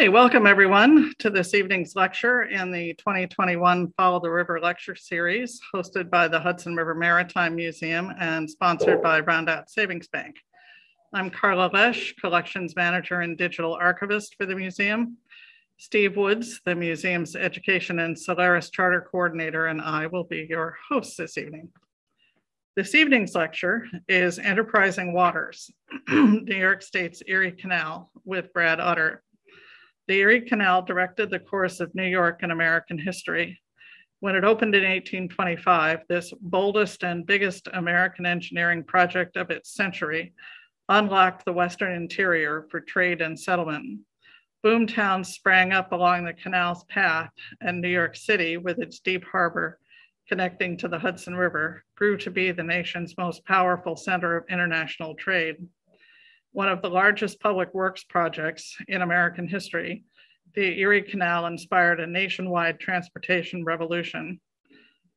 Okay, welcome everyone to this evening's lecture in the 2021 Follow the River Lecture Series, hosted by the Hudson River Maritime Museum and sponsored by Roundout Savings Bank. I'm Carla Lesh, Collections Manager and Digital Archivist for the museum. Steve Woods, the museum's Education and Solaris Charter Coordinator, and I will be your hosts this evening. This evening's lecture is Enterprising Waters, New York State's Erie Canal with Brad Utter. The Erie Canal directed the course of New York and American history. When it opened in 1825, this boldest and biggest American engineering project of its century unlocked the Western interior for trade and settlement. Boomtowns sprang up along the canal's path, and New York City, with its deep harbor connecting to the Hudson River, grew to be the nation's most powerful center of international trade. One of the largest public works projects in American history, the Erie Canal inspired a nationwide transportation revolution.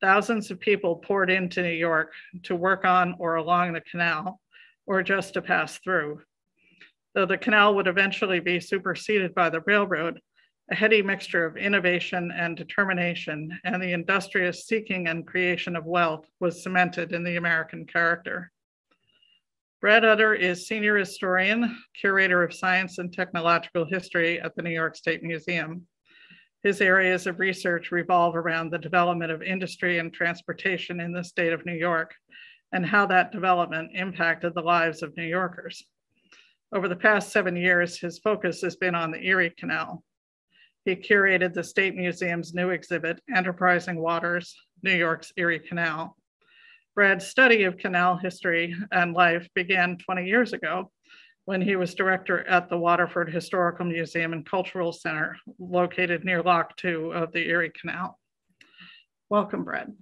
Thousands of people poured into New York to work on or along the canal, or just to pass through. Though the canal would eventually be superseded by the railroad, a heady mixture of innovation and determination and the industrious seeking and creation of wealth was cemented in the American character. Brad Utter is Senior Historian, Curator of Science and Technological History at the New York State Museum. His areas of research revolve around the development of industry and transportation in the state of New York and how that development impacted the lives of New Yorkers. Over the past 7 years, his focus has been on the Erie Canal. He curated the State Museum's new exhibit, Enterprising Waters, New York's Erie Canal. Brad's study of canal history and life began 20 years ago when he was director at the Waterford Historical Museum and Cultural Center, located near Lock 2 of the Erie Canal. Welcome, Brad.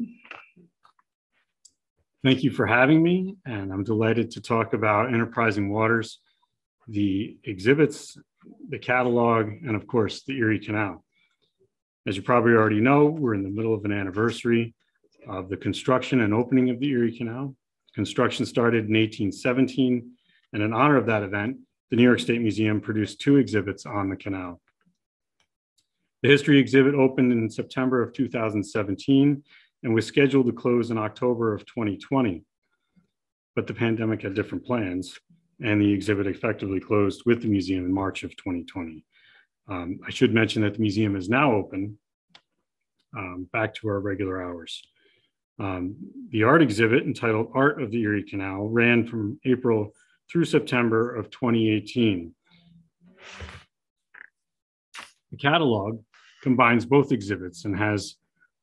Thank you for having me, and I'm delighted to talk about Enterprising Waters, the exhibits, the catalog, and of course, the Erie Canal. As you probably already know, we're in the middle of an anniversary of the construction and opening of the Erie Canal. Construction started in 1817, and in honor of that event, the New York State Museum produced 2 exhibits on the canal. The history exhibit opened in September of 2017 and was scheduled to close in October of 2020. But the pandemic had different plans, and the exhibit effectively closed with the museum in March of 2020. I should mention that the museum is now open, back to our regular hours. The art exhibit, entitled Art of the Erie Canal, ran from April through September of 2018. The catalog combines both exhibits and has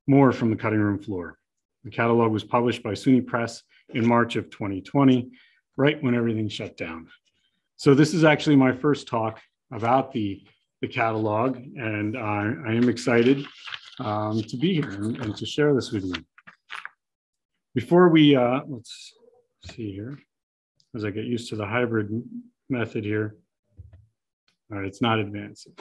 more from the cutting room floor. The catalog was published by SUNY Press in March of 2020, right when everything shut down. So this is actually my first talk about the catalog, and I am excited to be here and to share this with you. Before we, let's see here, as I get used to the hybrid method here. All right, it's not advancing.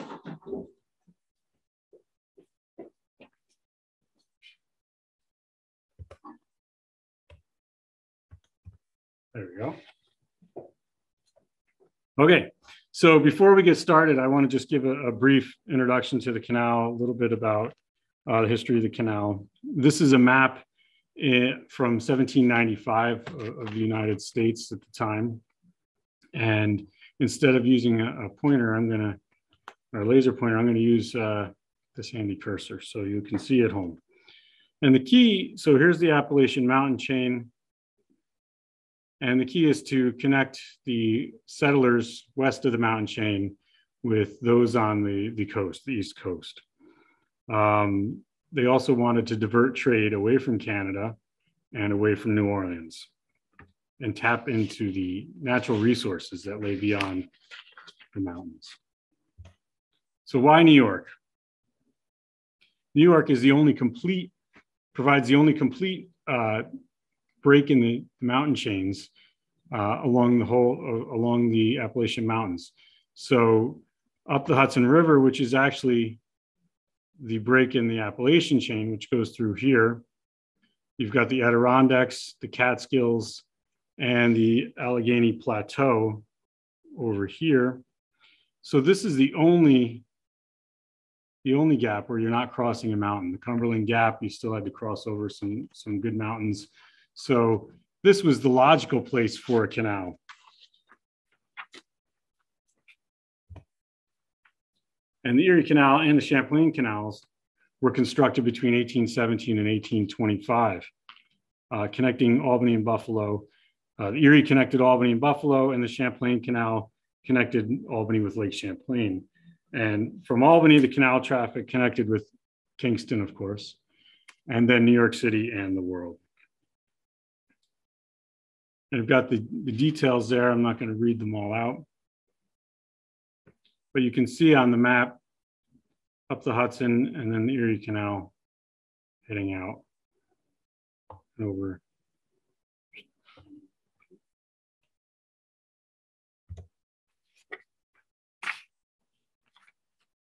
There we go. Okay, so before we get started, I want to just give a brief introduction to the canal, a little bit about the history of the canal. This is a map from 1795 of the United States at the time. And instead of using a pointer, or a laser pointer, I'm gonna use this handy cursor so you can see at home. And the key, so here's the Appalachian Mountain chain. And the key is to connect the settlers west of the mountain chain with those on the coast, the East Coast. They also wanted to divert trade away from Canada and away from New Orleans and tap into the natural resources that lay beyond the mountains. So why New York? New York is provides the only complete break in the mountain chains along the Appalachian Mountains. So up the Hudson River, which is actually the break in the Appalachian chain, which goes through here. You've got the Adirondacks, the Catskills, and the Allegheny Plateau over here. So this is the only the only gap where you're not crossing a mountain. The Cumberland Gap, you still had to cross over some good mountains. So this was the logical place for a canal. And the Erie Canal and the Champlain canals were constructed between 1817 and 1825, connecting Albany and Buffalo. The Erie connected Albany and Buffalo, and the Champlain Canal connected Albany with Lake Champlain. And from Albany, the canal traffic connected with Kingston, of course, and then New York City and the world. And I've got the details there. I'm not going to read them all out. But you can see on the map up the Hudson and then the Erie Canal heading out and over.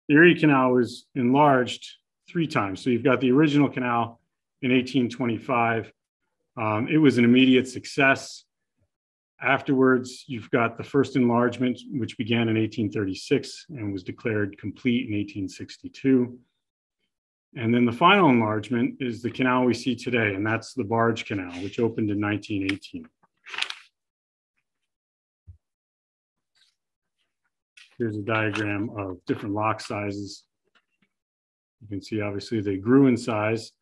The Erie Canal was enlarged 3 times. So you've got the original canal in 1825. It was an immediate success. Afterwards, you've got the first enlargement, which began in 1836 and was declared complete in 1862. And then the final enlargement is the canal we see today, and that's the Barge Canal, which opened in 1918. Here's a diagram of different lock sizes. You can see, obviously, they grew in size.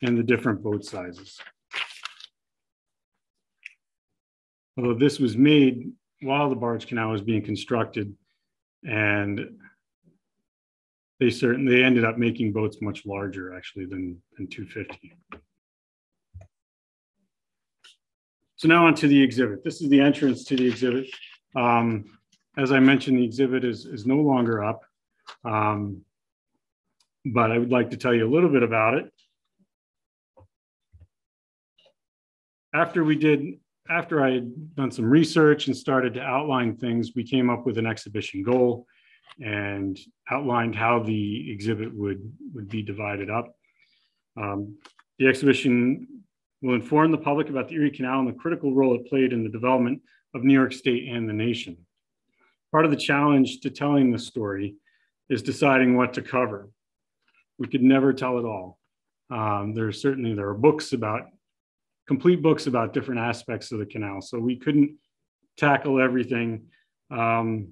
And the different boat sizes. Although this was made while the Barge Canal was being constructed, and they ended up making boats much larger, actually, than 250. So now on to the exhibit. This is the entrance to the exhibit. As I mentioned, the exhibit is no longer up, but I would like to tell you a little bit about it. After I had done some research and started to outline things, we came up with an exhibition goal and outlined how the exhibit would be divided up. The exhibition will inform the public about the Erie Canal and the critical role it played in the development of New York State and the nation. Part of the challenge to telling the story is deciding what to cover. We could never tell it all. There are books complete books about different aspects of the canal. So we couldn't tackle everything. And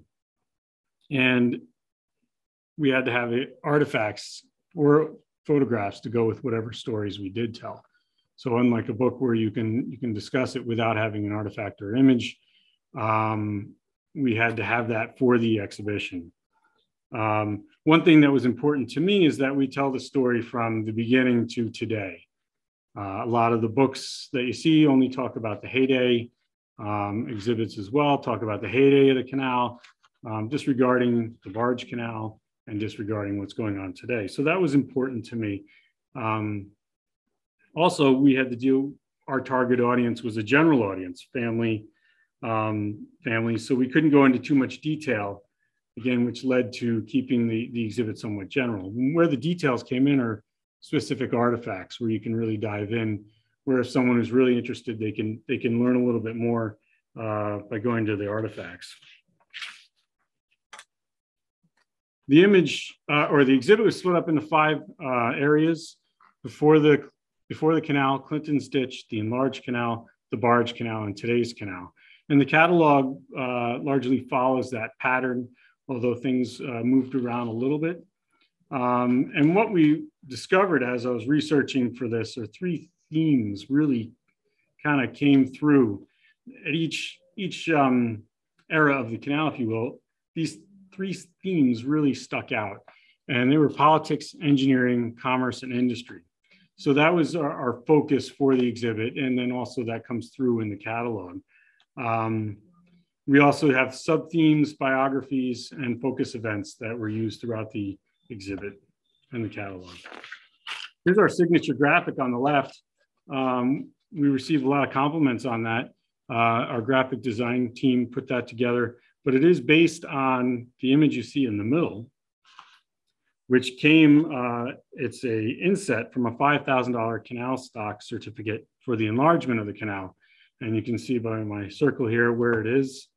we had to have artifacts or photographs to go with whatever stories we did tell. So unlike a book where you can discuss it without having an artifact or image, we had to have that for the exhibition. One thing that was important to me is that we tell the story from the beginning to today. A lot of the books that you see only talk about the heyday, exhibits as well talk about the heyday of the canal, disregarding the Barge Canal and disregarding what's going on today. So that was important to me. Also, we had to deal, our target audience was a general audience, families, so we couldn't go into too much detail, again, which led to keeping the exhibit somewhat general. Where the details came in are specific artifacts where you can really dive in, where if someone is really interested, they can learn a little bit more by going to the artifacts. The image or the exhibit was split up into 5 areas: before the canal, Clinton's Ditch, the enlarged canal, the Barge Canal, and today's canal. And the catalog largely follows that pattern, although things moved around a little bit. And what we discovered as I was researching for this are 3 themes really kind of came through at each era of the canal, if you will. These 3 themes really stuck out, and they were politics, engineering, commerce, and industry. So that was our focus for the exhibit, and then also that comes through in the catalog. We also have sub-themes, biographies, and focus events that were used throughout the exhibit and the catalog. Here's our signature graphic on the left. We received a lot of compliments on that. Our graphic design team put that together, but it is based on the image you see in the middle, which came, it's a inset from a $5,000 canal stock certificate for the enlargement of the canal. And you can see by my circle here where it is.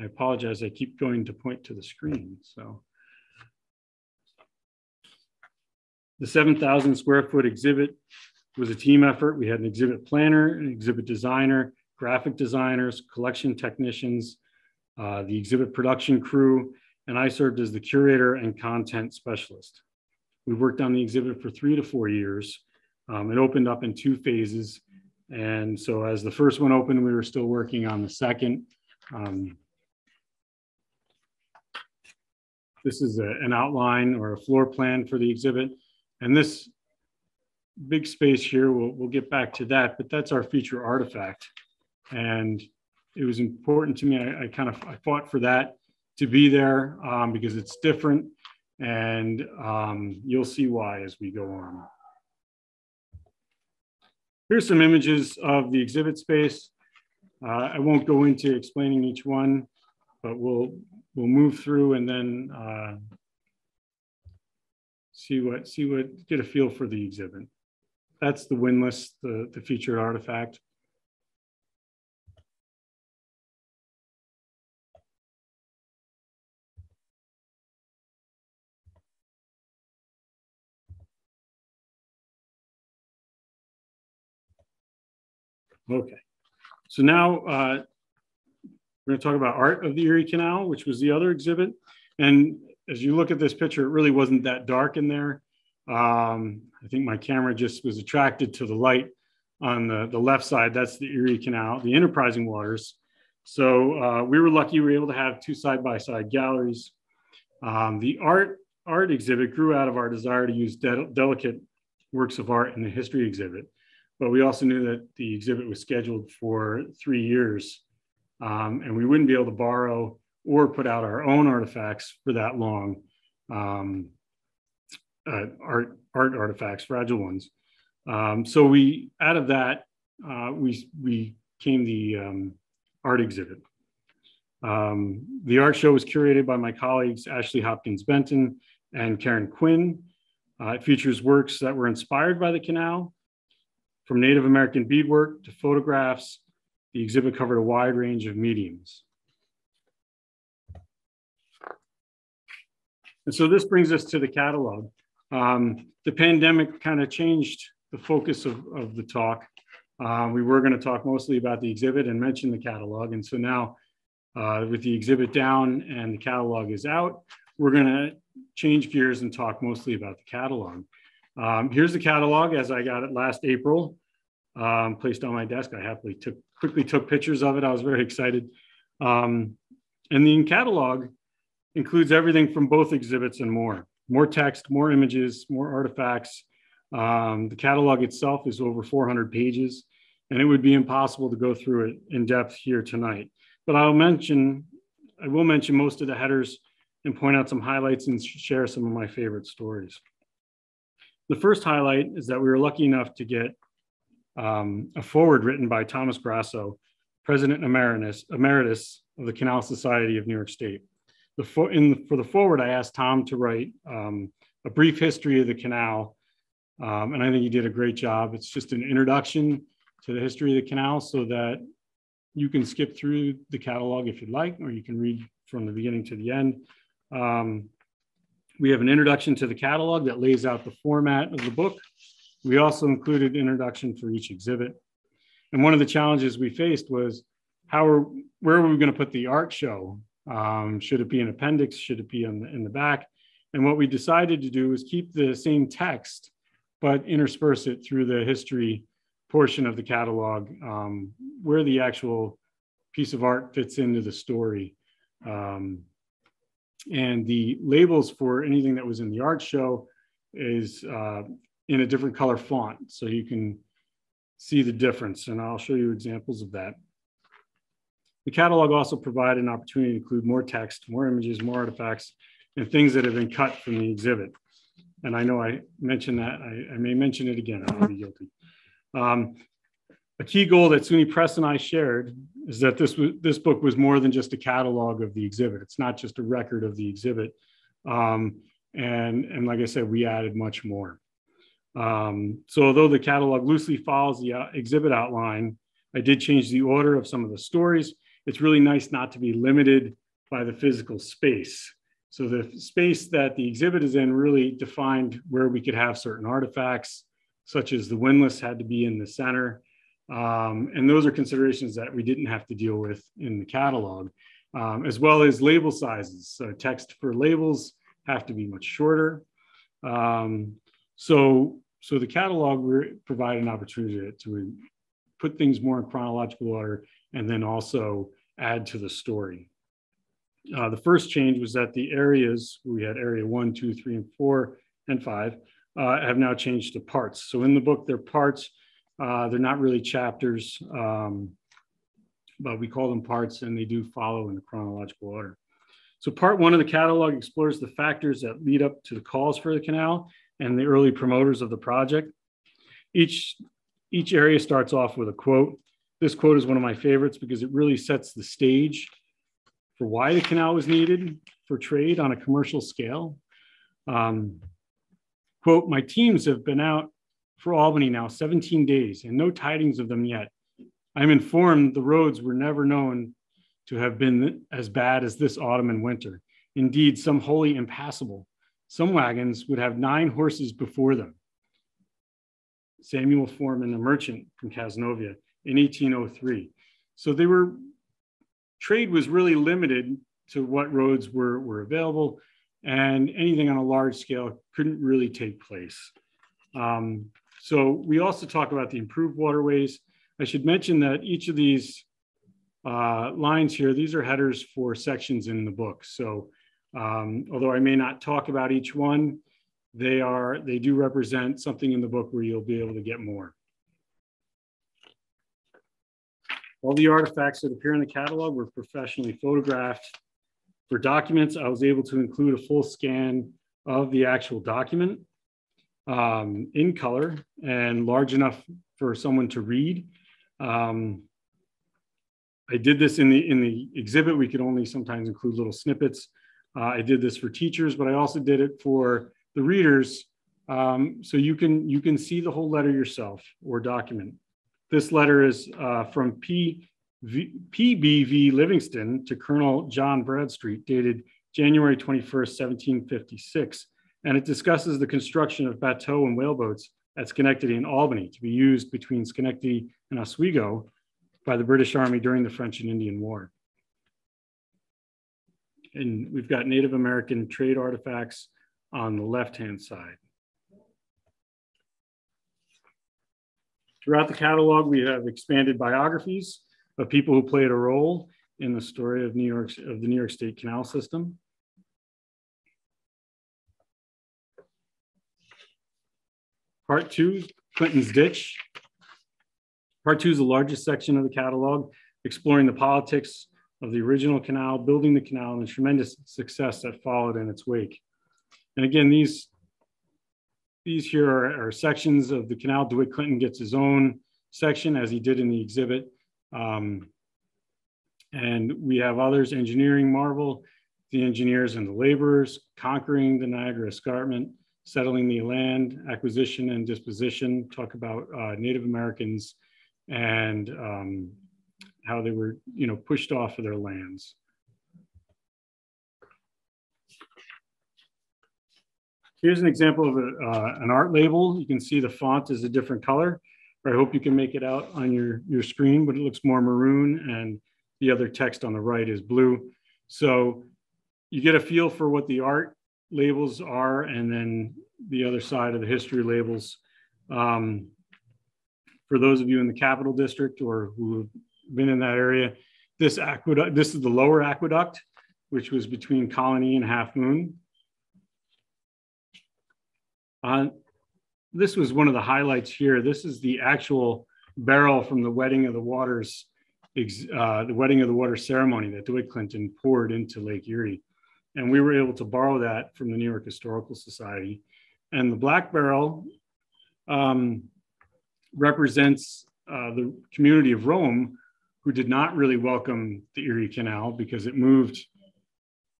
I apologize, I keep going to point to the screen. So the 7,000 square foot exhibit was a team effort. We had an exhibit planner, an exhibit designer, graphic designers, collection technicians, the exhibit production crew, and I served as the curator and content specialist. We worked on the exhibit for 3 to 4 years. It opened up in 2 phases. And so as the first one opened, we were still working on the second. This is an outline or a floor plan for the exhibit. And this big space here, we'll get back to that, but that's our feature artifact. And it was important to me. I fought for that to be there because it's different. And you'll see why as we go on. Here's some images of the exhibit space. I won't go into explaining each one, but we'll move through and then get a feel for the exhibit. That's the Windlass, the featured artifact. Okay, so now we're going to talk about art of the Erie Canal, which was the other exhibit. And as you look at this picture, it really wasn't that dark in there. I think my camera just was attracted to the light on the left side. That's the Erie Canal, the enterprising waters. So we were lucky we were able to have 2 side-by-side galleries. The art exhibit grew out of our desire to use delicate works of art in the history exhibit. But we also knew that the exhibit was scheduled for 3 years, and we wouldn't be able to borrow or put out our own artifacts for that long, art artifacts, fragile ones. So out of that, we came the art exhibit. The art show was curated by my colleagues, Ashley Hopkins Benton and Karen Quinn. It features works that were inspired by the canal. From Native American beadwork to photographs, the exhibit covered a wide range of mediums. And so this brings us to the catalog. The pandemic kind of changed the focus of the talk. We were going to talk mostly about the exhibit and mention the catalog. And so now with the exhibit down and the catalog is out, we're going to change gears and talk mostly about the catalog. Here's the catalog as I got it last April, placed on my desk. I quickly took pictures of it. I was very excited. And the catalog includes everything from both exhibits and more. More text, more images, more artifacts. The catalog itself is over 400 pages, and it would be impossible to go through it in depth here tonight. But I will mention most of the headers and point out some highlights and share some of my favorite stories. The first highlight is that we were lucky enough to get a foreword written by Thomas Grasso, President Emeritus of the Canal Society of New York State. For the foreword, I asked Tom to write a brief history of the canal, and I think he did a great job. It's just an introduction to the history of the canal so that you can skip through the catalog if you'd like, or you can read from the beginning to the end. We have an introduction to the catalog that lays out the format of the book. We also included introduction for each exhibit. And one of the challenges we faced was where were we going to put the art show? Should it be an appendix? Should it be in the back? And what we decided to do is keep the same text, but intersperse it through the history portion of the catalog, where the actual piece of art fits into the story. And the labels for anything that was in the art show is in a different color font, so you can see the difference, and I'll show you examples of that. The catalog also provided an opportunity to include more text, more images, more artifacts, and things that have been cut from the exhibit. And I know I mentioned that, I may mention it again, I'll be guilty. A key goal that SUNY Press and I shared is that this book was more than just a catalog of the exhibit. It's not just a record of the exhibit. And like I said, we added much more. So although the catalog loosely follows the exhibit outline, I did change the order of some of the stories it's really nice not to be limited by the physical space. So the space that the exhibit is in really defined where we could have certain artifacts, such as the windlass had to be in the center. And those are considerations that we didn't have to deal with in the catalog, as well as label sizes. So text for labels have to be much shorter. So the catalog provided an opportunity to put things more in chronological order and then also add to the story. The first change was that the areas, we had area 1, 2, 3, and 4, and 5, have now changed to parts. So in the book, they're parts. They're not really chapters, but we call them parts, and they do follow in the chronological order. So part 1 of the catalog explores the factors that lead up to the calls for the canal and the early promoters of the project. Each area starts off with a quote. This quote is one of my favorites because it really sets the stage for why the canal was needed for trade on a commercial scale. Quote, "My teams have been out for Albany now 17 days and no tidings of them yet. I'm informed the roads were never known to have been as bad as this autumn and winter. Indeed, some wholly impassable. Some wagons would have 9 horses before them." Samuel Foreman, a merchant from Cazenovia in 1803. So trade was really limited to what roads were available, and anything on a large scale couldn't really take place. So we also talk about the improved waterways. I should mention that each of these lines here, these are headers for sections in the book. So although I may not talk about each one, they do represent something in the book where you'll be able to get more. All the artifacts that appear in the catalog were professionally photographed. For documents, I was able to include a full scan of the actual document in color and large enough for someone to read. I did this in the exhibit. We could only sometimes include little snippets. I did this for teachers, but I also did it for the readers, so you can see the whole letter yourself or document. This letter is from PBV Livingston to Colonel John Bradstreet, dated January 21st, 1756. And it discusses the construction of bateau and whaleboats at Schenectady and Albany to be used between Schenectady and Oswego by the British Army during the French and Indian War. And we've got Native American trade artifacts on the left-hand side. Throughout the catalog, we have expanded biographies of people who played a role in the story of the New York State Canal System. Part 2, Clinton's Ditch. Part 2 is the largest section of the catalog, exploring the politics of the original canal, building the canal, and the tremendous success that followed in its wake. And again, these here are sections of the canal. DeWitt Clinton gets his own section, as he did in the exhibit. And we have others: engineering marvel, the engineers and the laborers, conquering the Niagara Escarpment, settling the land, acquisition and disposition, talk about Native Americans and how they were, pushed off of their lands. Here's an example of an art label. You can see the font is a different color. I hope you can make it out on your screen, but it looks more maroon, and the other text on the right is blue. So you get a feel for what the art labels are, and then the other side of the history labels. For those of you in the Capital District or who have been in that area, this is the lower aqueduct, which was between Colony and Half Moon. This was one of the highlights here. This is the actual barrel from the Wedding of the Waters, the Wedding of the Water ceremony that DeWitt Clinton poured into Lake Erie. And we were able to borrow that from the New York Historical Society. And the black barrel represents the community of Rome, who did not really welcome the Erie Canal because it moved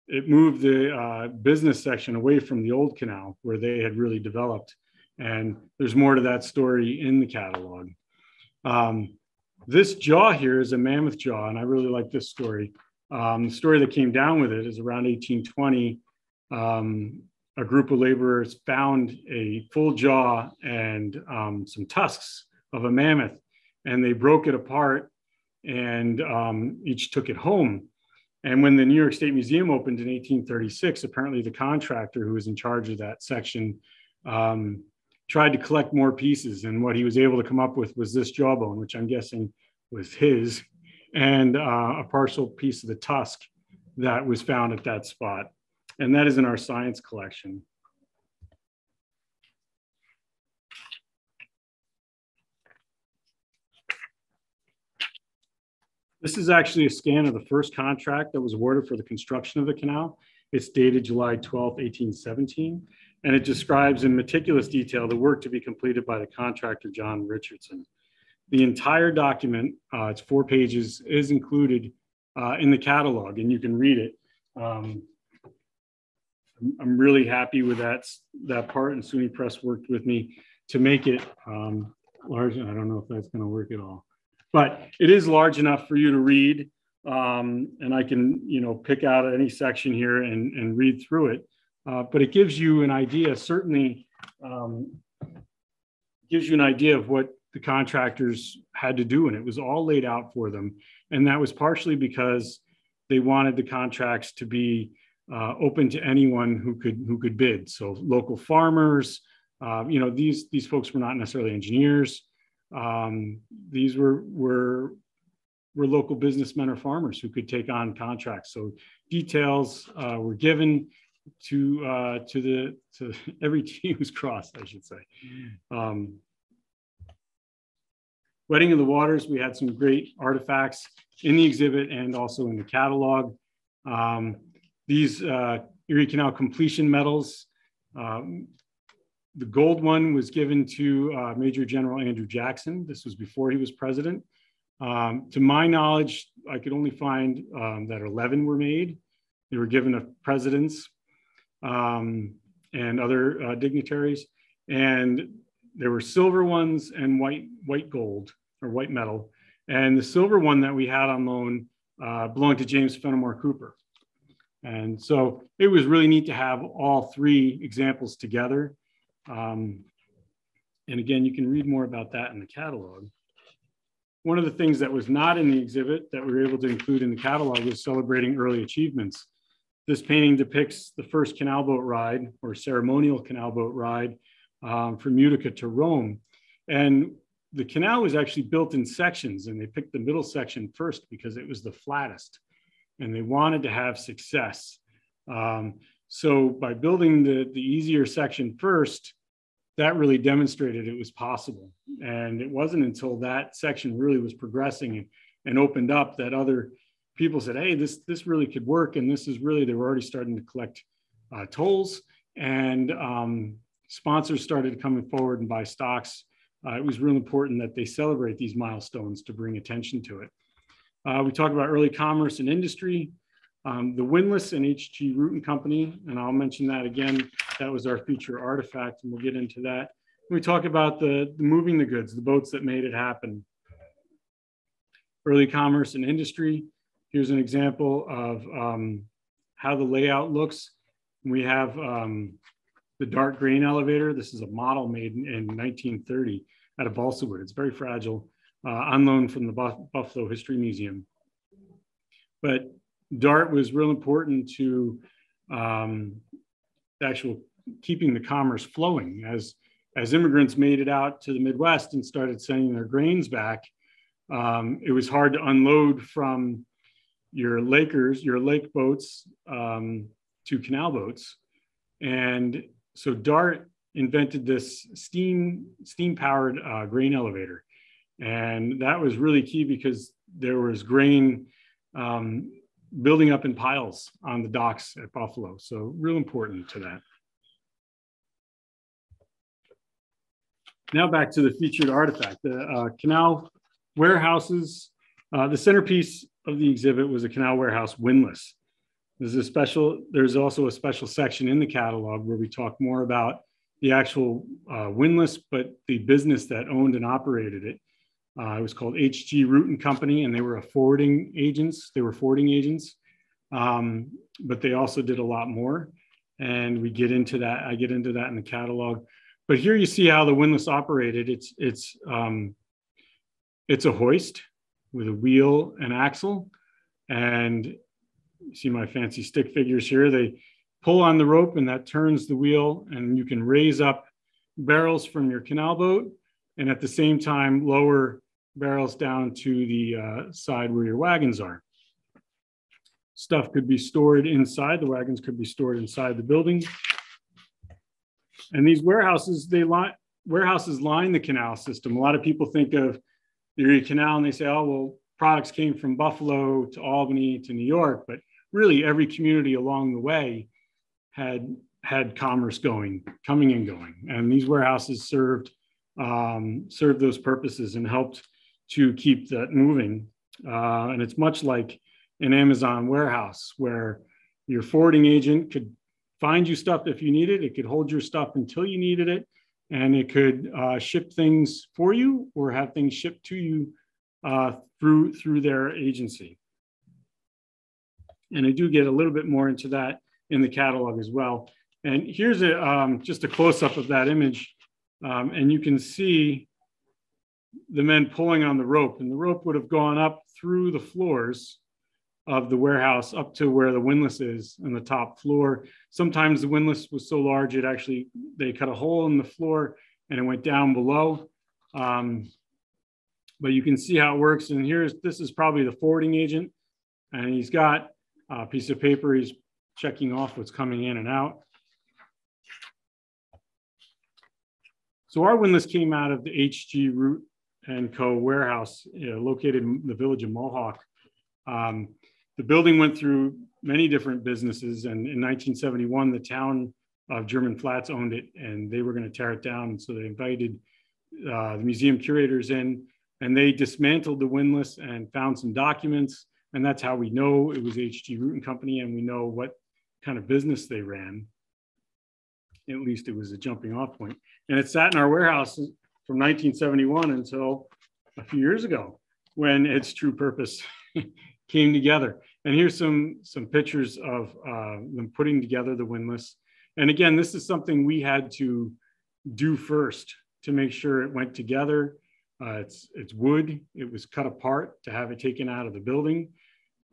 the business section away from the old canal where they had really developed. And there's more to that story in the catalog. This jaw here is a mammoth jaw, and I really like this story. The story that came down with it is around 1820. A group of laborers found a full jaw and some tusks of a mammoth, and they broke it apart and each took it home. And when the New York State Museum opened in 1836, apparently the contractor who was in charge of that section tried to collect more pieces. And what he was able to come up with was this jawbone, which I'm guessing was his, and a partial piece of the tusk that was found at that spot. And that is in our science collection. This is actually a scan of the first contract that was awarded for the construction of the canal. It's dated July 12, 1817, and it describes in meticulous detail the work to be completed by the contractor, John Richardson. The entire document, it's 4 pages, is included in the catalog, and you can read it. I'm really happy with that part, and SUNY Press worked with me to make it large. I don't know if that's going to work at all, but it is large enough for you to read, and I can, pick out any section here and read through it. But it gives you an idea, certainly gives you an idea of what the contractors had to do, and it was all laid out for them. And that was partially because they wanted the contracts to be open to anyone who could bid. So local farmers, these folks were not necessarily engineers. These were local businessmen or farmers who could take on contracts. So details were given to every T was crossed, I should say. Wedding of the Waters, we had some great artifacts in the exhibit and also in the catalog. These Erie Canal completion medals, the gold one was given to Major General Andrew Jackson. This was before he was president. To my knowledge, I could only find that 11 were made. They were given to presidents and other dignitaries. And there were silver ones and white gold or white metal. And the silver one that we had on loan belonged to James Fenimore Cooper. And so it was really neat to have all 3 examples together. And again, you can read more about that in the catalog. One of the things that was not in the exhibit that we were able to include in the catalog was celebrating early achievements. This painting depicts the first canal boat ride or ceremonial canal boat ride from Utica to Rome. And the canal was actually built in sections, and they picked the middle section first because it was the flattest, and they wanted to have success. So by building the easier section first, that really demonstrated it was possible. And it wasn't until that section really was progressing and opened up that other people said, hey, this really could work. And this is really, they were already starting to collect tolls, and sponsors started coming forward and buy stocks. It was really important that they celebrate these milestones to bring attention to it. We talk about early commerce and industry. The Windlass and H.G. Root and Company, and I'll mention that again, that was our feature artifact, and we'll get into that. We talk about the moving the goods, the boats that made it happen. Early commerce and industry. Here's an example of how the layout looks. We have the dark grain elevator. This is a model made in 1930 out of balsa wood. It's very fragile, on loan from the Buffalo History Museum. But DART was real important to actual keeping the commerce flowing. As immigrants made it out to the Midwest and started sending their grains back, it was hard to unload from your lake boats to canal boats. And so DART invented this steam-powered grain elevator. And that was really key because there was grain building up in piles on the docks at Buffalo. So real important to that. Now back to the featured artifact, the Canal Warehouses. The centerpiece of the exhibit was a Canal Warehouse windlass. There's also a special section in the catalog where we talk more about the actual windlass, but the business that owned and operated it. It was called HG Root and Company, and they were forwarding agents. But they also did a lot more. And we get into that. I get into that in the catalog. But here you see how the Windlass operated. It's a hoist with a wheel and axle. And you see my fancy stick figures here. They pull on the rope and that turns the wheel, and you can raise up barrels from your canal boat and at the same time lower barrels down to the side where your wagons are. Stuff could be stored inside. The wagons could be stored inside the building. And these warehouses, warehouses line the canal system. A lot of people think of the Erie Canal and they say, oh, well, products came from Buffalo to Albany to New York, but really every community along the way had commerce coming and going. And these warehouses served those purposes and helped to keep that moving. And it's much like an Amazon warehouse where your forwarding agent could find you stuff if you need it. It could hold your stuff until you needed it. And it could ship things for you or have things shipped to you through their agency. And I do get a little bit more into that in the catalog as well. And here's just a close-up of that image. And you can see the men pulling on the rope. And the rope would have gone up through the floors of the warehouse up to where the windlass is on the top floor. Sometimes the windlass was so large, they cut a hole in the floor and it went down below. But you can see how it works. And this is probably the forwarding agent. And he's got a piece of paper. He's checking off what's coming in and out. So our windlass came out of the HG Root and Co. warehouse located in the village of Mohawk. The building went through many different businesses, and in 1971, the town of German Flats owned it, and they were going to tear it down. So they invited the museum curators in, and they dismantled the windlass and found some documents, and that's how we know it was HG Root and Company, and we know what kind of business they ran. At least it was a jumping off point. And it sat in our warehouse from 1971 until a few years ago when its true purpose came together. And here's some pictures of them putting together the windlass. And again, this is something we had to do first to make sure it went together. It's wood. It was cut apart to have it taken out of the building.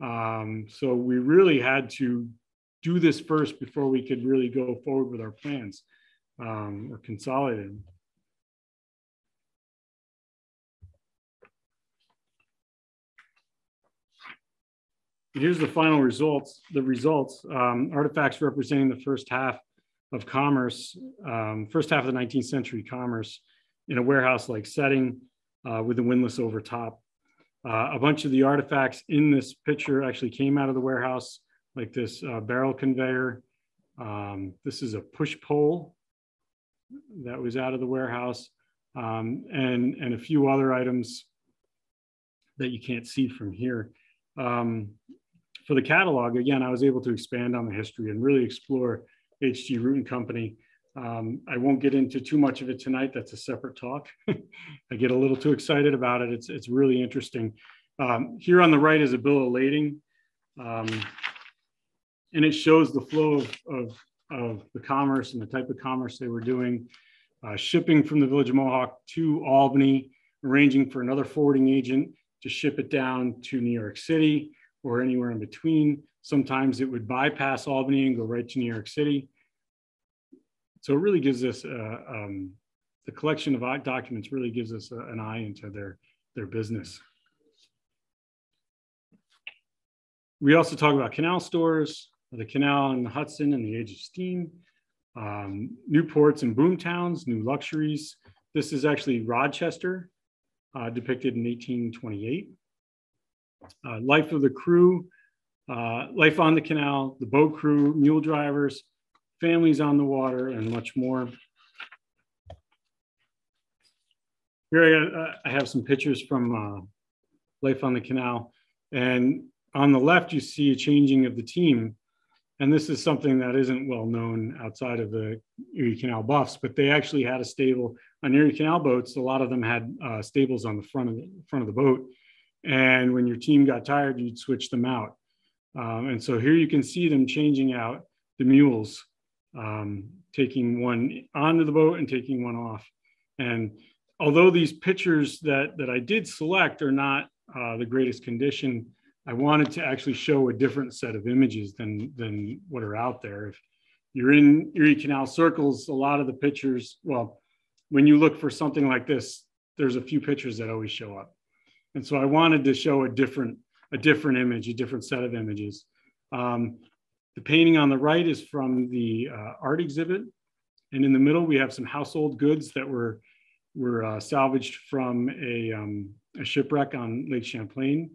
So we really had to do this first before we could really go forward with our plans or consolidate. Here's the final results. Artifacts representing the first half of commerce, first half of the 19th century commerce in a warehouse-like setting with the windlass over top. A bunch of the artifacts in this picture actually came out of the warehouse, like this barrel conveyor. This is a push pole that was out of the warehouse, and a few other items that you can't see from here. For the catalog, again, I was able to expand on the history and really explore HG Root and Company. I won't get into too much of it tonight. That's a separate talk. I get a little too excited about it. It's really interesting. Here on the right is a bill of lading. And it shows the flow of the commerce and the type of commerce they were doing. Shipping from the village of Mohawk to Albany, arranging for another forwarding agent to ship it down to New York City or anywhere in between. Sometimes it would bypass Albany and go right to New York City. So it really gives us, the collection of documents really gives us an eye into their business. We also talk about canal stores, the canal and the Hudson and the age of steam, new ports and boomtowns, new luxuries. This is actually Rochester, depicted in 1828. Life of the crew, life on the canal, the boat crew, mule drivers, families on the water, and much more. Here I have some pictures from life on the canal. And on the left, you see a changing of the team. And this is something that isn't well known outside of the Erie Canal buffs, but they actually had a stable on Erie Canal boats. A lot of them had stables on the front of the boat. And when your team got tired, you'd switch them out. And so here you can see them changing out the mules, taking one onto the boat and taking one off. And although these pictures that I did select are not the greatest condition, I wanted to actually show a different set of images than what are out there. If you're in Erie Canal circles, a lot of the pictures, well, when you look for something like this, there's a few pictures that always show up. And so I wanted to show a different image, a different set of images. The painting on the right is from the art exhibit. And in the middle, we have some household goods that were salvaged from a shipwreck on Lake Champlain.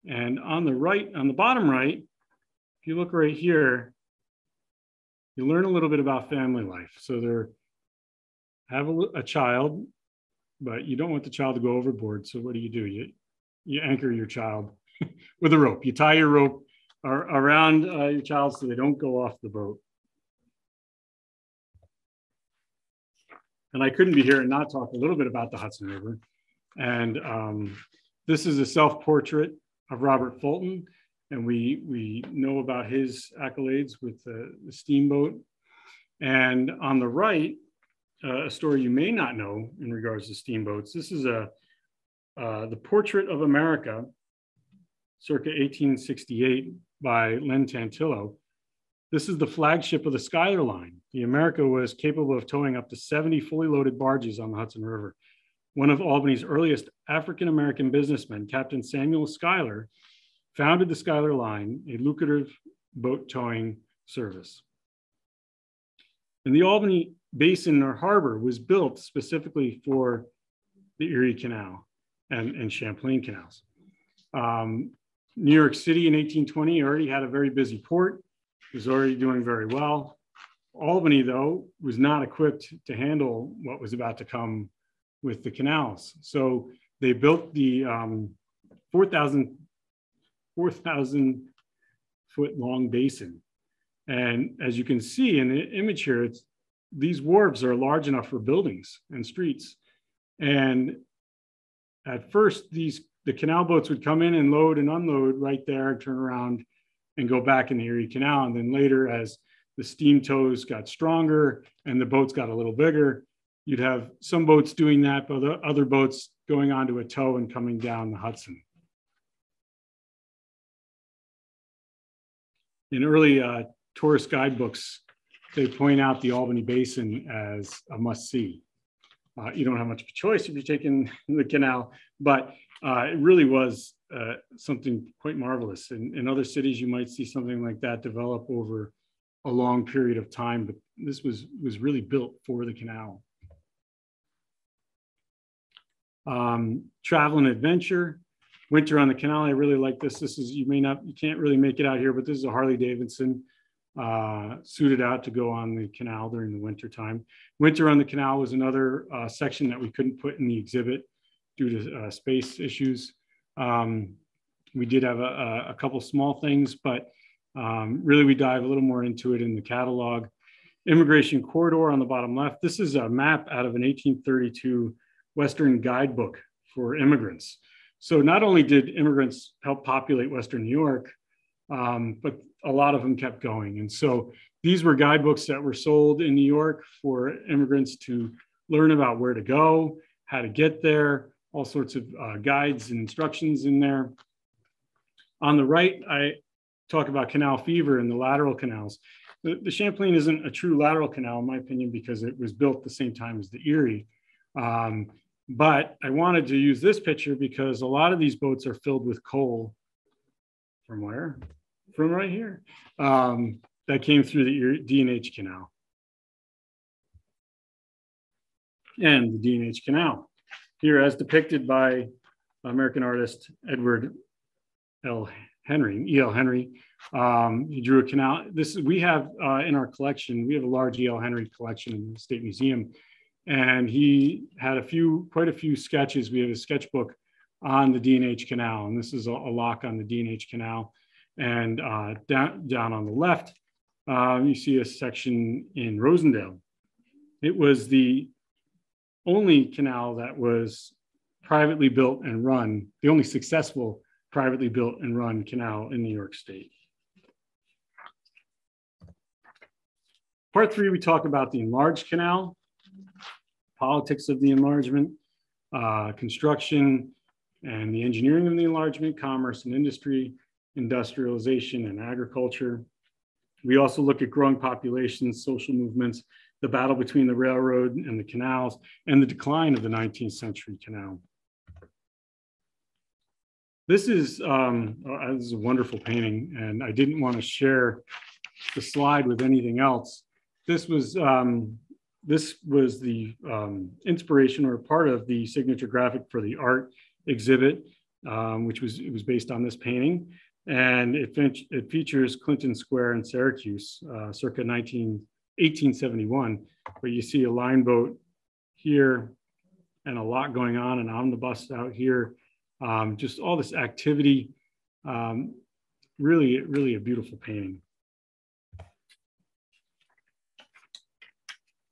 And on the right, on the bottom right, if you look right here, you learn a little bit about family life. So they have a child, but you don't want the child to go overboard. So what do? You anchor your child with a rope. You tie your rope around your child so they don't go off the boat. And I couldn't be here and not talk a little bit about the Hudson River. And this is a self-portrait of Robert Fulton. And we know about his accolades with the steamboat. And on the right, a story you may not know in regards to steamboats. This is the Portrait of America, circa 1868 by Len Tantillo. This is the flagship of the Schuyler Line. The America was capable of towing up to 70 fully loaded barges on the Hudson River. One of Albany's earliest African-American businessmen, Captain Samuel Schuyler, founded the Schuyler Line, a lucrative boat towing service. And the Albany Basin or harbor was built specifically for the Erie Canal and Champlain canals. New York City in 1820 already had a very busy port. It was already doing very well. Albany, though, was not equipped to handle what was about to come with the canals. So they built the 4,000 foot long basin. And as you can see in the image here, these wharves are large enough for buildings and streets. And at first, the canal boats would come in and load and unload right there, turn around and go back in the Erie Canal. And then later, as the steam tows got stronger and the boats got a little bigger, you'd have some boats doing that, but other boats going onto a tow and coming down the Hudson. In early tourist guidebooks, they point out the Albany Basin as a must-see. You don't have much of a choice if you're taking the canal, but it really was something quite marvelous. In other cities, you might see something like that develop over a long period of time, but this was really built for the canal. Travel and adventure, winter on the canal. I really like this. This is, you can't really make it out here, but this is a Harley Davidson suited out to go on the canal during the winter time. Winter on the canal was another section that we couldn't put in the exhibit due to space issues. We did have a couple small things, but really we dive a little more into it in the catalog. Immigration corridor on the bottom left. This is a map out of an 1832 Western guidebook for immigrants. So not only did immigrants help populate Western New York, but a lot of them kept going. And so these were guidebooks that were sold in New York for immigrants to learn about where to go, how to get there, all sorts of guides and instructions in there. On the right, I talk about canal fever and the lateral canals. The Champlain isn't a true lateral canal, in my opinion, because it was built the same time as the Erie. But I wanted to use this picture because a lot of these boats are filled with coal. From where? From right here. That came through the D&H Canal. And the D&H Canal. Here, as depicted by American artist Edward E.L. Henry. He drew a canal. We have in our collection, we have a large E.L. Henry collection in the State Museum. And he had quite a few sketches. We have a sketchbook on the D&H Canal, and this is a lock on the D&H Canal. And down on the left, You see a section in Rosendale. It was the only canal that was privately built and run, the only successful privately built and run canal in New York State. Part 3, we talk about the enlarged canal, politics of the enlargement, construction and the engineering of the enlargement, commerce and industry, industrialization and agriculture. We also look at growing populations, social movements, the battle between the railroad and the canals, and the decline of the 19th century canal. This is a wonderful painting, and I didn't want to share the slide with anything else. This was the inspiration or part of the signature graphic for the art exhibit, which was based on this painting. And it features Clinton Square in Syracuse, circa 1871, where you see a line boat here and a lot going on, an omnibus out here, just all this activity, really a beautiful painting.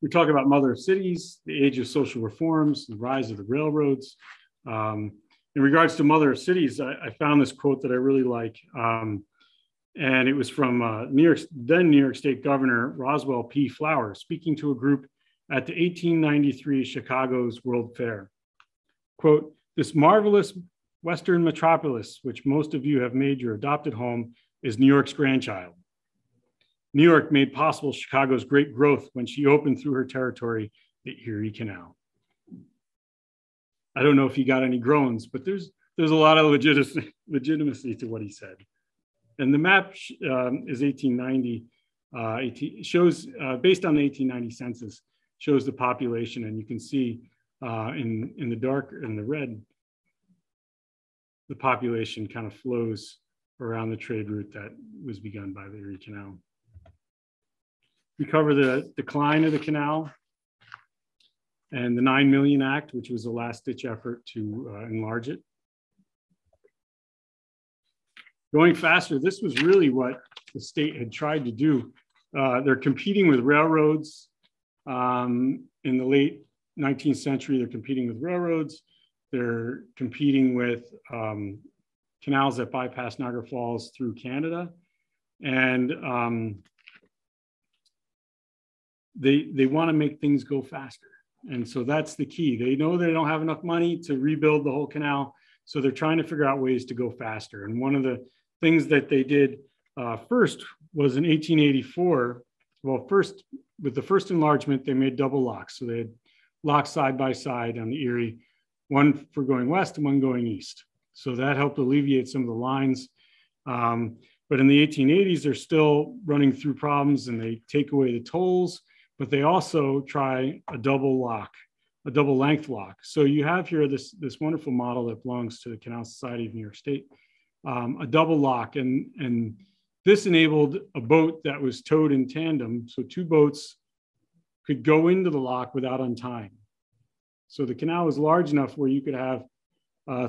We talk about Mother of Cities, the age of social reforms, the rise of the railroads. In regards to Mother of Cities, I found this quote that I really like. And it was from then New York State Governor Roswell P. Flower, speaking to a group at the 1893 Chicago's World Fair. Quote, "This marvelous Western metropolis, which most of you have made your adopted home, is New York's grandchild. New York made possible Chicago's great growth when she opened through her territory the Erie Canal." I don't know if he got any groans, but there's a lot of legitimacy to what he said. And the map is 1890, shows, based on the 1890 census, shows the population, and you can see in the dark, in the red, the population kind of flows around the trade route that was begun by the Erie Canal. We cover the decline of the canal and the 9 Million Act, which was a last-ditch effort to enlarge it. Going faster, this was really what the state had tried to do. They're competing with railroads. In the late 19th century, they're competing with railroads. They're competing with canals that bypass Niagara Falls through Canada. And they want to make things go faster. And so that's the key. They know they don't have enough money to rebuild the whole canal. So they're trying to figure out ways to go faster. And one of the things that they did first was in 1884. Well, first, with the first enlargement, they made double locks. So they had locks side by side on the Erie, one for going west and one going east. So that helped alleviate some of the lines. But in the 1880s, they're still running through problems, and they take away the tolls, but they also try a double lock, a double length lock. So you have here this wonderful model that belongs to the Canal Society of New York State, a double lock. And this enabled a boat that was towed in tandem. So two boats could go into the lock without untying. So the canal was large enough where you could have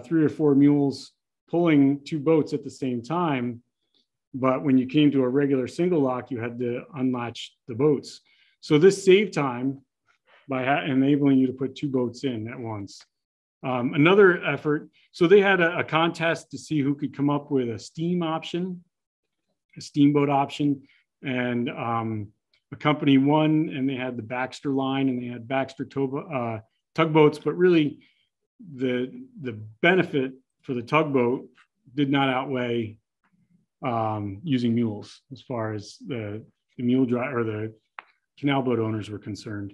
3 or 4 mules pulling two boats at the same time. But when you came to a regular single lock, you had to unlatch the boats. So this saved time by enabling you to put two boats in at once. Another effort, so they had a contest to see who could come up with a steam option, a steamboat option, and a company won, and they had the Baxter line, and they had Baxter tugboats, but really the benefit for the tugboat did not outweigh using mules as far as the mule drive or the canal boat owners were concerned.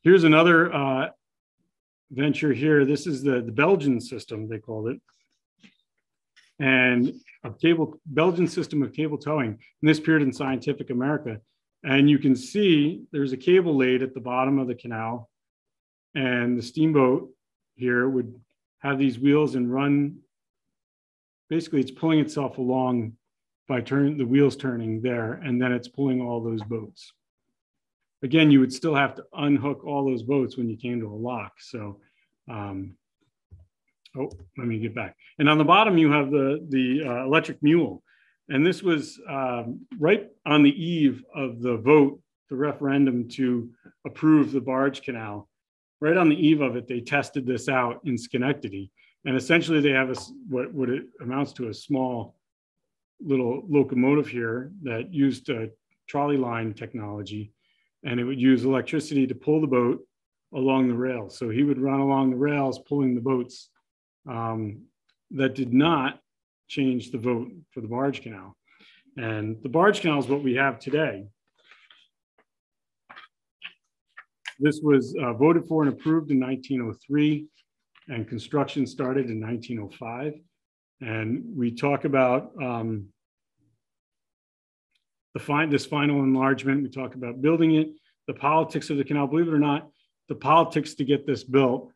Here's another venture here. This is the Belgian system, they called it, and a Belgian system of cable towing. And this appeared in Scientific America. And you can see there's a cable laid at the bottom of the canal, and the steamboat here would have these wheels and run. Basically, it's pulling itself along by the wheels turning there, and then it's pulling all those boats. Again, you would still have to unhook all those boats when you came to a lock. So, let me get back. And on the bottom, you have the electric mule. And this was right on the eve of the vote, the referendum to approve the barge canal. Right on the eve of it, they tested this out in Schenectady. And essentially they have what it amounts to a small little locomotive here that used trolley line technology, and it would use electricity to pull the boat along the rails. So he would run along the rails pulling the boats. That did not change the vote for the barge canal. And the barge canal is what we have today. This was voted for and approved in 1903, and construction started in 1905. And we talk about this final enlargement. We talk about building it, the politics of the canal. Believe it or not, the politics to get this built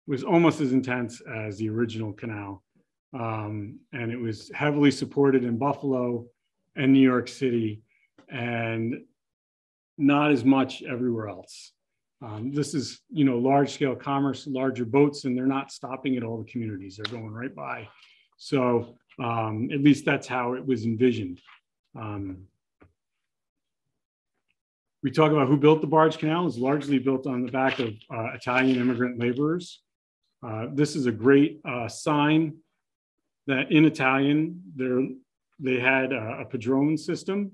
was almost as intense as the original canal. And it was heavily supported in Buffalo and New York City, and not as much everywhere else. This is, large scale commerce, larger boats, and they're not stopping at all the communities. They're going right by. So at least that's how it was envisioned. We talk about who built the barge canal. It's largely built on the back of Italian immigrant laborers. This is a great sign that in Italian, they had a padrone system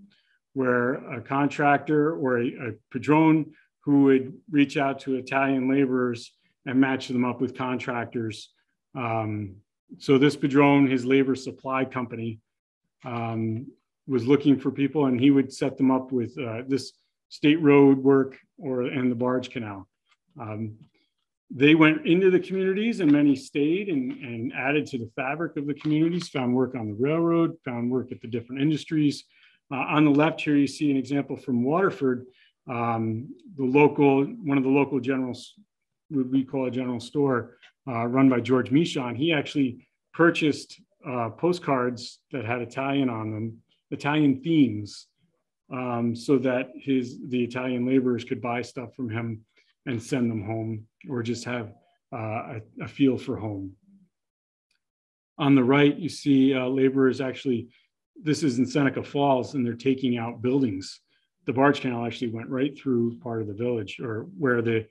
where a contractor or a padrone who would reach out to Italian laborers and match them up with contractors. So this padrone, his labor supply company, was looking for people, and he would set them up with this state road work and the barge canal. They went into the communities, and many stayed and added to the fabric of the communities, found work on the railroad, found work at the different industries. On the left here, you see an example from Waterford. One of the local generals, what we call a general store, run by George Michon. He actually purchased postcards that had Italian on them, Italian themes, so that the Italian laborers could buy stuff from him and send them home, or just have a feel for home. On the right, you see laborers actually, this is in Seneca Falls, and they're taking out buildings. The barge canal actually went right through part of the village, or where a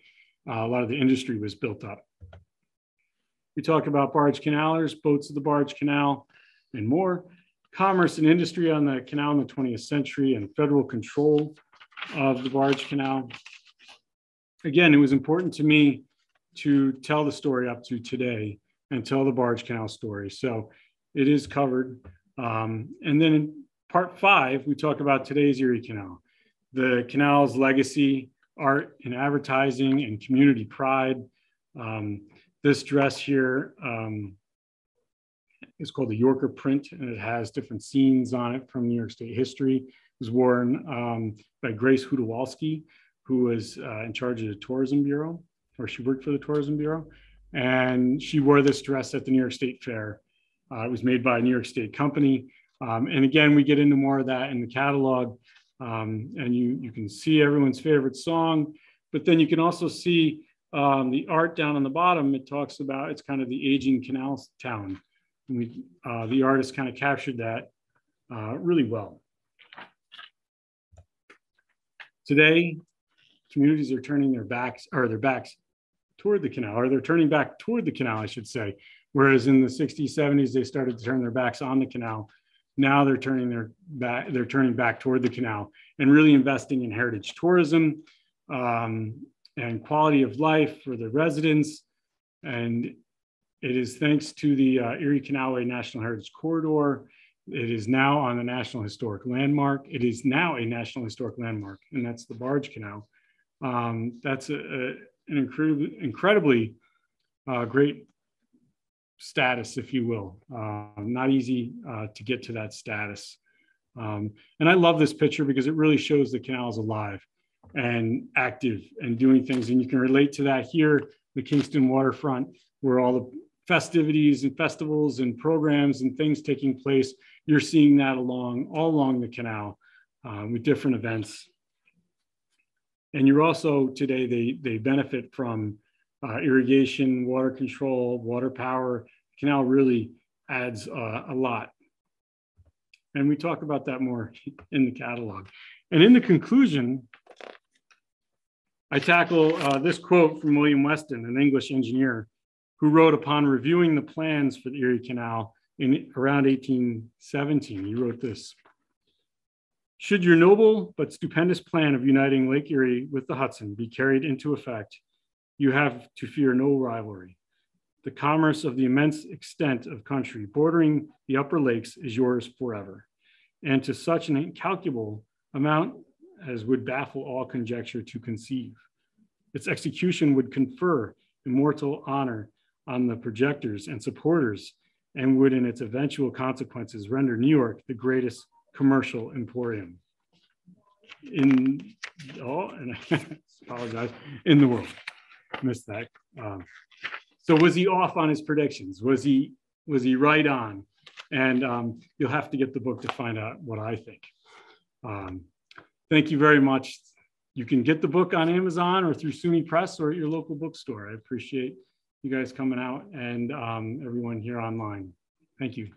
lot of the industry was built up. We talk about barge canalers, boats of the barge canal, and more. Commerce and industry on the canal in the 20th century, and federal control of the barge canal. Again, it was important to me to tell the story up to today and tell the barge canal story. So it is covered. And then in part 5, we talk about today's Erie Canal, the canal's legacy, art and advertising, and community pride. This dress here is called the Yorker print, and it has different scenes on it from New York State history. It was worn by Grace Hudowalski, who was in charge of the Tourism Bureau, or she worked for the Tourism Bureau. And she wore this dress at the New York State Fair. It was made by a New York State company. And again, we get into more of that in the catalog. And you can see everyone's favorite song, but then you can also see the art down on the bottom. It talks about, it's kind of the aging canal town. And the artist kind of captured that really well. Today, communities are turning their backs toward the canal, or they're turning back toward the canal, I should say. Whereas in the 60s, 70s, they started to turn their backs on the canal. Now they're turning back toward the canal and really investing in heritage tourism and quality of life for the residents. And it is thanks to the Erie Canalway National Heritage Corridor. It is now on the National Historic Landmark. It is now a National Historic Landmark, and that's the Barge Canal. That's an incredibly great status, if you will. Not easy to get to that status. And I love this picture because it really shows the canal is alive and active and doing things. And you can relate to that here, the Kingston waterfront, where all the festivities and festivals and programs and things taking place. You're seeing that all along the canal with different events. And you're also, today, they benefit from irrigation, water control, water power. The canal really adds a lot. And we talk about that more in the catalog. And in the conclusion, I tackle this quote from William Weston, an English engineer, who wrote upon reviewing the plans for the Erie Canal in around 1817. He wrote this: "Should your noble but stupendous plan of uniting Lake Erie with the Hudson be carried into effect, you have to fear no rivalry. The commerce of the immense extent of country bordering the upper lakes is yours forever, and to such an incalculable amount as would baffle all conjecture to conceive. Its execution would confer immortal honor on the projectors and supporters, and would in its eventual consequences render New York the greatest commercial emporium in and I apologize, in the world." Missed that. So was he off on his predictions? Was he right on? And you'll have to get the book to find out what I think. Thank you very much. You can get the book on Amazon or through SUNY Press or at your local bookstore. I appreciate you guys coming out and everyone here online. Thank you.